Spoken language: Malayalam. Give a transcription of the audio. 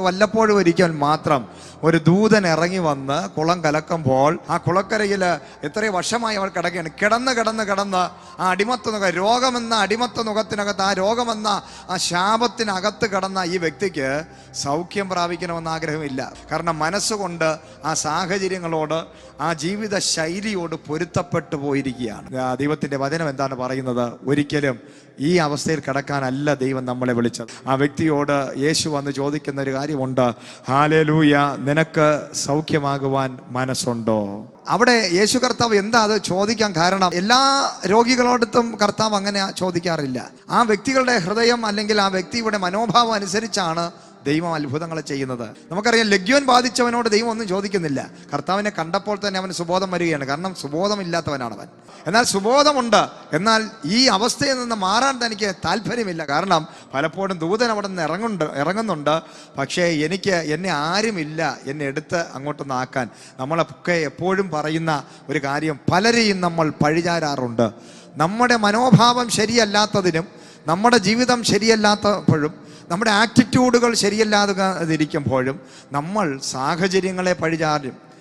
വല്ലപ്പോഴും ഒരിക്കൽ മാത്രം ഒരു ദൂതൻ ഇറങ്ങി വന്ന് കുളം കലക്കുമ്പോൾ ആ കുളക്കരയിൽ എത്രയോ വർഷമായി അവൾ കിടക്കുകയാണ്. കിടന്ന് ആ അടിമത്ത നുഖം, രോഗമെന്ന അടിമത്ത നുഖത്തിനകത്ത്, ആ രോഗമെന്ന ആ ശാപത്തിനകത്ത് കിടന്ന ഈ വ്യക്തിക്ക് സൗഖ്യം പ്രാപിക്കണമെന്ന് ആഗ്രഹമില്ല. കാരണം മനസ്സുകൊണ്ട് ആ സാഹചര്യങ്ങളോട്, ആ ജീവിത ശൈലിയോട് പൊരുത്തപ്പെട്ടു പോയിരിക്കുകയാണ്. ദൈവത്തിന്റെ വചനം എന്താണ് പറയുന്നത്? ഒരിക്കലും ഈ അവസ്ഥയിൽ കിടക്കാനല്ല ദൈവം നമ്മളെ വിളിച്ചത്. ആ വ്യക്തിയോട് യേശു വന്ന് ചോദിക്കുന്ന ഒരു കാര്യമുണ്ട്, ഹല്ലേലൂയ, നിനക്ക് സൗഖ്യമാകുവാൻ മനസ്സുണ്ടോ? അവിടെ യേശു കർത്താവ് എന്താ അത് ചോദിക്കാൻ കാരണം? എല്ലാ രോഗികളോടത്തും കർത്താവ് അങ്ങനെ ചോദിക്കാറില്ല. ആ വ്യക്തികളുടെ ഹൃദയം അല്ലെങ്കിൽ ആ വ്യക്തിയുടെ മനോഭാവം അനുസരിച്ചാണ് ദൈവം അത്ഭുതങ്ങൾ ചെയ്യുന്നത്. നമുക്കറിയാം, ലഗ്യോൻ ബാധിച്ചവനോട് ദൈവം ഒന്നും ചോദിക്കുന്നില്ല. കർത്താവിനെ കണ്ടപ്പോൾ തന്നെ അവന് സുബോധം വരികയാണ്. കാരണം സുബോധമില്ലാത്തവനാണ് അവൻ. എന്നാൽ സുബോധമുണ്ട്, എന്നാൽ ഈ അവസ്ഥയിൽ നിന്ന് മാറാൻ തനിക്ക് താല്പര്യമില്ല. കാരണം പലപ്പോഴും ദൂതൻ അവിടെ നിന്ന് ഇറങ്ങുന്നുണ്ട്, പക്ഷേ എന്നെ ആരുമില്ല എന്നെ എടുത്ത് അങ്ങോട്ടൊന്ന് ആക്കാൻ. നമ്മളൊക്കെ എപ്പോഴും പറയുന്ന ഒരു കാര്യം, പലരെയും നമ്മൾ പഴിചാരാറുണ്ട്. നമ്മുടെ മനോഭാവം ശരിയല്ലാത്തതിനും നമ്മുടെ ജീവിതം ശരിയല്ലാത്തപ്പോഴും നമ്മുടെ ആറ്റിറ്റ്യൂഡുകൾ ശരിയല്ലാതിരിക്കുമ്പോഴും നമ്മൾ സാഹചര്യങ്ങളെ പഴിചാരും.